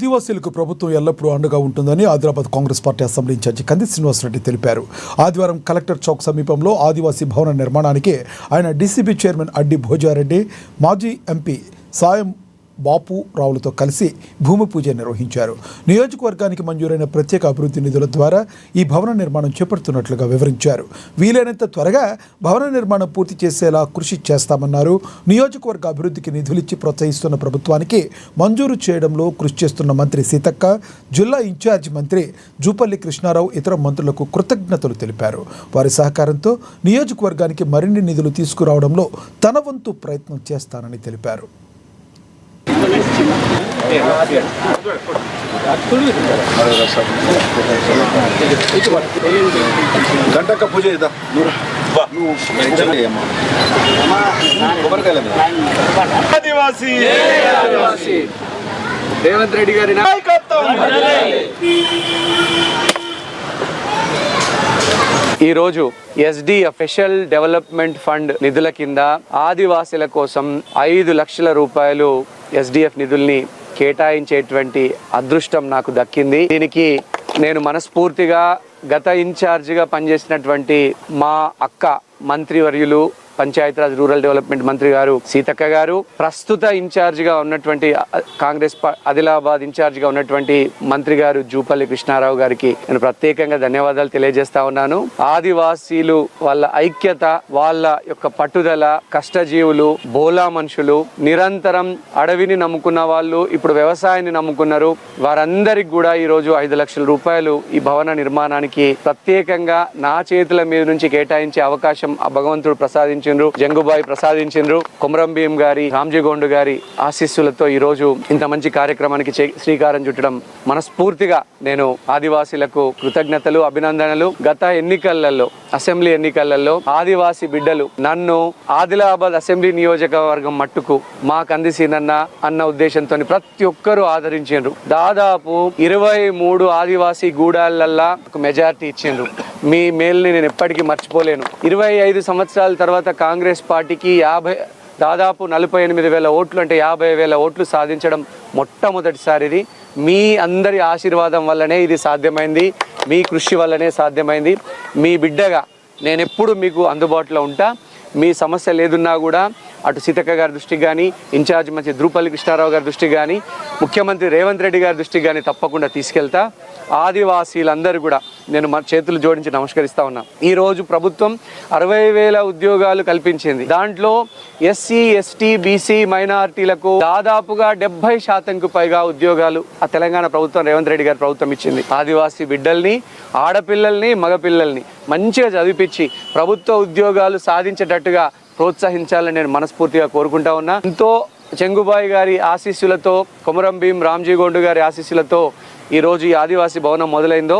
ఆదివాసీలకు ప్రభుత్వం ఎల్లప్పుడూ అండగా ఉంటుందని Adilabad Congress party assembly incharge Kandi Srinivasa Reddy తెలిపారు. ఆదివారం కలెక్టర్ చౌక్ సమీపంలో ఆదివాసీ భవన నిర్మాణానికి ఆయన డీసీబీ చైర్మన్ అడ్డి భోజారెడ్డి, మాజీ ఎంపీ సాయం బాపు రావులతో కలిసి భూమి పూజ నిర్వహించారు. నియోజకవర్గానికి మంజూరైన ప్రత్యేక అభివృద్ధి నిధుల ద్వారా ఈ భవన నిర్మాణం చేపడుతున్నట్లుగా వివరించారు. వీలైనంత త్వరగా భవన నిర్మాణం పూర్తి చేసేలా కృషి చేస్తామన్నారు. నియోజకవర్గ అభివృద్ధికి నిధులిచ్చి ప్రోత్సహిస్తున్న ప్రభుత్వానికి మంజూరు చేయడంలో కృషి చేస్తున్న మంత్రి సీతక్క, జిల్లా ఇన్ఛార్జి మంత్రి జూపల్లి కృష్ణారావు ఇతర మంత్రులకు కృతజ్ఞతలు తెలిపారు. వారి సహకారంతో నియోజకవర్గానికి మరిన్ని నిధులు తీసుకురావడంలో తన వంతు ప్రయత్నం చేస్తానని తెలిపారు. గంటక పూజ ఆదివాసీ రేవంత్ రెడ్డి గారి నాయకత్వం. ఈరోజు ఎస్డి స్పెషల్ డెవలప్మెంట్ ఫండ్ నిధుల కింద ఆదివాసీల కోసం 5 లక్షల రూపాయలు ఎస్డిఎఫ్ నిధుల్ని కేటాయించేటువంటి అదృష్టం నాకు దక్కింది. దీనికి నేను మనస్ఫూర్తిగా గత ఇన్ఛార్జిగా పనిచేసినటువంటి మా అక్క మంత్రివర్యులు పంచాయతీరాజ్ రూరల్ డెవలప్మెంట్ మంత్రి గారు సీతక్క గారు, ప్రస్తుత ఇన్ఛార్జిగా ఉన్నటువంటి కాంగ్రెస్ ఆదిలాబాద్ ఇన్ఛార్జిగా ఉన్నటువంటి మంత్రి గారు జూపల్లి కృష్ణారావు గారికి నేను ప్రత్యేకంగా ధన్యవాదాలు తెలియజేస్తా ఉన్నాను. ఆదివాసీలు వాళ్ళ ఐక్యత, వాళ్ళ యొక్క పట్టుదల, కష్టజీవులు, బోలా మనుషులు, నిరంతరం అడవిని నమ్ముకున్న వాళ్ళు ఇప్పుడు వ్యవసాయాన్ని నమ్ముకున్నారు. వారందరికి కూడా ఈరోజు 5 లక్షల రూపాయలు ఈ భవన నిర్మాణానికి ప్రత్యేకంగా నా చేతుల మీద నుంచి కేటాయించే అవకాశం ఆ భగవంతుడు ప్రసాదించారు. జంగుబాయి ప్రసాదించిండ్రు. కొమరం భీం గారి, రామ్జీగోండు గారి ఆశీస్సులతో ఈ రోజు ఇంత మంచి కార్యక్రమానికి శ్రీకారం చుట్టడం మనస్ఫూర్తిగా నేను ఆదివాసీలకు కృతజ్ఞతలు, అభినందనలు. గత ఎన్నికలలో, అసెంబ్లీ ఎన్నికలలో ఆదివాసీ బిడ్డలు నన్ను ఆదిలాబాద్ అసెంబ్లీ నియోజకవర్గం మట్టుకు మా కంది సీనన్న అన్న ఉద్దేశంతో ప్రతి ఒక్కరూ ఆదరించారు. దాదాపు 23 ఆదివాసీ గూడాలల్లా మెజారిటీ ఇచ్చిండ్రు. మీ మేల్ని నేను ఎప్పటికీ మర్చిపోలేను. 25 సంవత్సరాల తర్వాత కాంగ్రెస్ పార్టీకి దాదాపు 48,000 ఓట్లు, అంటే 50,000 ఓట్లు సాధించడం మొట్టమొదటిసారిది. మీ అందరి ఆశీర్వాదం వల్లనే ఇది సాధ్యమైంది, మీ కృషి వల్లనే సాధ్యమైంది. మీ బిడ్డగా నేను ఎప్పుడు మీకు అందుబాటులో ఉంటా. మీ సమస్య లేదున్నా కూడా అటు సీతక్క గారి దృష్టికి కానీ, ఇన్ఛార్జ్ మంత్రి జూపల్లి కృష్ణారావు గారి దృష్టికి కానీ, ముఖ్యమంత్రి రేవంత్ రెడ్డి గారి దృష్టికి కానీ తప్పకుండా తీసుకెళ్తా. ఆదివాసీలందరూ కూడా నేను మా చేతులు జోడించి నమస్కరిస్తా ఉన్నా. ఈరోజు ప్రభుత్వం 60,000 ఉద్యోగాలు కల్పించింది. దాంట్లో ఎస్సీ, ఎస్టీ, బీసీ, మైనారిటీలకు దాదాపుగా 70% పైగా ఉద్యోగాలు ఆ తెలంగాణ ప్రభుత్వం, రేవంత్ రెడ్డి గారి ప్రభుత్వం ఇచ్చింది. ఆదివాసీ బిడ్డల్ని, ఆడపిల్లల్ని, మగపిల్లల్ని మంచిగా చదివిపించి ప్రభుత్వ ఉద్యోగాలు సాధించేటట్టుగా ప్రోత్సహించాలని నేను మనస్ఫూర్తిగా కోరుకుంటా ఉన్నా. ఎంతో చెంగుబాయి గారి ఆశీస్సులతో, కొమరం భీం, రామ్జీగోండు గారి ఆశీస్సులతో ఈరోజు ఈ ఆదివాసీ భవనం మొదలైందో,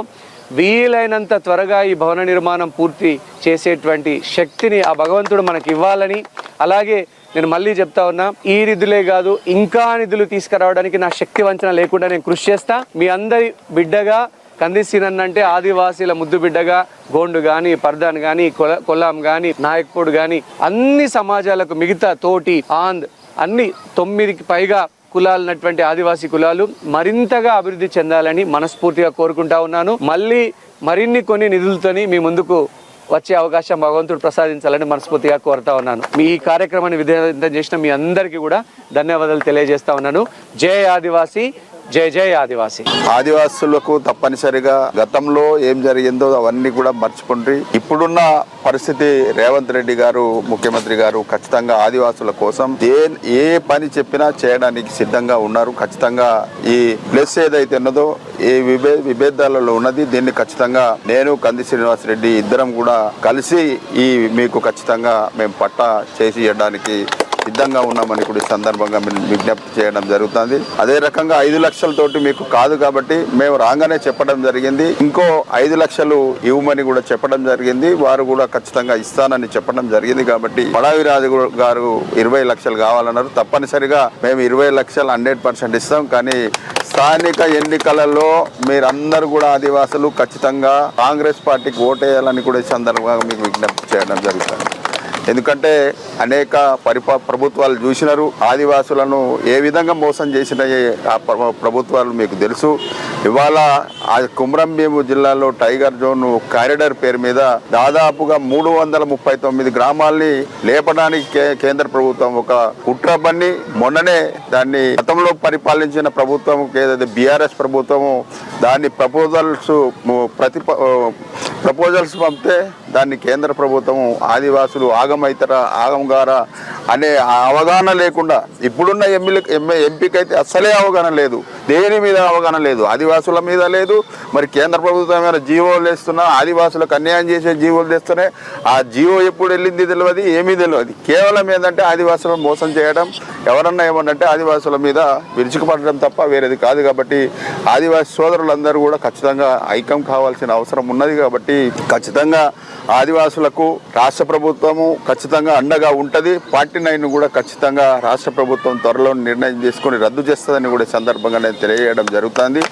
వీలైనంత త్వరగా ఈ భవన నిర్మాణం పూర్తి చేసేటువంటి శక్తిని ఆ భగవంతుడు మనకి ఇవ్వాలని, అలాగే నేను మళ్ళీ చెప్తా ఉన్నా, ఈ నిధులే కాదు ఇంకా నిధులు తీసుకురావడానికి నా శక్తి వంచన లేకుండా నేను కృషి చేస్తా. మీ అందరి బిడ్డగా కంది సీనన్న అంటే ఆదివాసీల ముద్దు బిడ్డగా గోండు కానీ, పర్దాన్ కానీ, కొల్లాం కానీ, నాయక్పూడ్ కానీ అన్ని సమాజాలకు, మిగతా తోటి, ఆంద్ అన్ని 9కి పైగా కులాలున్నటువంటి ఆదివాసీ కులాలు మరింతగా అభివృద్ధి చెందాలని మనస్ఫూర్తిగా కోరుకుంటా ఉన్నాను. మరిన్ని కొన్ని నిధులతోని మీ ముందుకు వచ్చే అవకాశం భగవంతుడు ప్రసాదించాలని మనస్ఫూర్తిగా కోరుతా ఉన్నాను. మీ ఈ కార్యక్రమాన్ని విజయవంతం చేసిన మీ అందరికీ కూడా ధన్యవాదాలు తెలియజేస్తా ఉన్నాను. జై ఆదివాసీ, జై జై ఆదివాసీ. ఆదివాసులకు తప్పనిసరిగా గతంలో ఏం జరిగిందో అవన్నీ కూడా మర్చిపోండి. ఇప్పుడున్న పరిస్థితి రేవంత్ రెడ్డి గారు, ముఖ్యమంత్రి గారు ఖచ్చితంగా ఆదివాసుల కోసం ఏ పని చెప్పినా చేయడానికి సిద్ధంగా ఉన్నారు. ఖచ్చితంగా ఈ ప్లస్ ఏదైతే ఉన్నదో, ఏ విభేదాలలో ఉన్నది, దీన్ని ఖచ్చితంగా నేను కంది శ్రీనివాసరెడ్డి ఇద్దరం కూడా కలిసి మీకు ఖచ్చితంగా మేము పట్టా చేసి ఇవ్వడానికి సిద్ధంగా ఉన్నామని కూడా ఈ సందర్భంగా విజ్ఞప్తి చేయడం జరుగుతుంది. అదే రకంగా 5 లక్షలతోటి మీకు కాదు కాబట్టి మేము రాగానే చెప్పడం జరిగింది. ఇంకో 5 లక్షలు ఇవ్వమని కూడా చెప్పడం జరిగింది. వారు కూడా ఖచ్చితంగా ఇస్తానని చెప్పడం జరిగింది. కాబట్టి పడావిరాజు గారు 20 లక్షలు కావాలన్నారు. తప్పనిసరిగా మేము 20 లక్షలు 100% ఇస్తాం. కానీ స్థానిక ఎన్నికలలో మీరందరూ కూడా ఆదివాసులు ఖచ్చితంగా కాంగ్రెస్ పార్టీకి ఓటేయాలని కూడా ఈ సందర్భంగా మీకు విజ్ఞప్తి చేయడం జరుగుతుంది. ఎందుకంటే అనేక ప్రభుత్వాలు చూసినారు. ఆదివాసులను ఏ విధంగా మోసం చేసిన ఆ ప్రభుత్వాలు మీకు తెలుసు. ఇవాళ ఆ కుమ్రంభీము జిల్లాలో టైగర్ జోన్ కారిడార్ పేరు మీద దాదాపుగా 339 గ్రామాల్ని లేపడానికి కేంద్ర ప్రభుత్వం ఒక కుట్ర పన్ని మొన్ననే దాన్ని గతంలో పరిపాలించిన ప్రభుత్వం ఏదైతే బీఆర్ఎస్ ప్రభుత్వము దాన్ని ప్రపోజల్స్ పంపితే దాన్ని కేంద్ర ప్రభుత్వం ఆదివాసులు ఆగంగారా అనే అవగాహన లేకుండా ఇప్పుడున్న ఎంపీకి అయితే అస్సలే అవగాహన లేదు. దేని మీద అవగాహన లేదు, ఆదివాసుల మీద లేదు. మరి కేంద్ర ప్రభుత్వం ఏమైనా జీవోలు వేస్తున్నా, ఆదివాసులకు అన్యాయం చేసే జీవోలు తెస్తూనే ఆ జీవో ఎప్పుడు వెళ్ళింది తెలియదు, ఏమీ తెలియదు. కేవలం ఏంటంటే ఆదివాసులను మోసం చేయడం, ఎవరన్నా ఏమన్నంటే ఆదివాసుల మీద విరుచుకుపడడం తప్ప వేరేది కాదు. కాబట్టి ఆదివాసి సోదరులందరూ కూడా ఖచ్చితంగా ఐక్యం కావాల్సిన అవసరం ఉన్నది. కాబట్టి ఖచ్చితంగా ఆదివాసులకు రాష్ట్ర ప్రభుత్వము ఖచ్చితంగా అండగా ఉంటుంది. 49 కూడా ఖచ్చితంగా రాష్ట్ర ప్రభుత్వం త్వరలో నిర్ణయం చేసుకొని రద్దు చేస్తుందని కూడా సందర్భంగా నేను తెలియజేయడం జరుగుతుంది.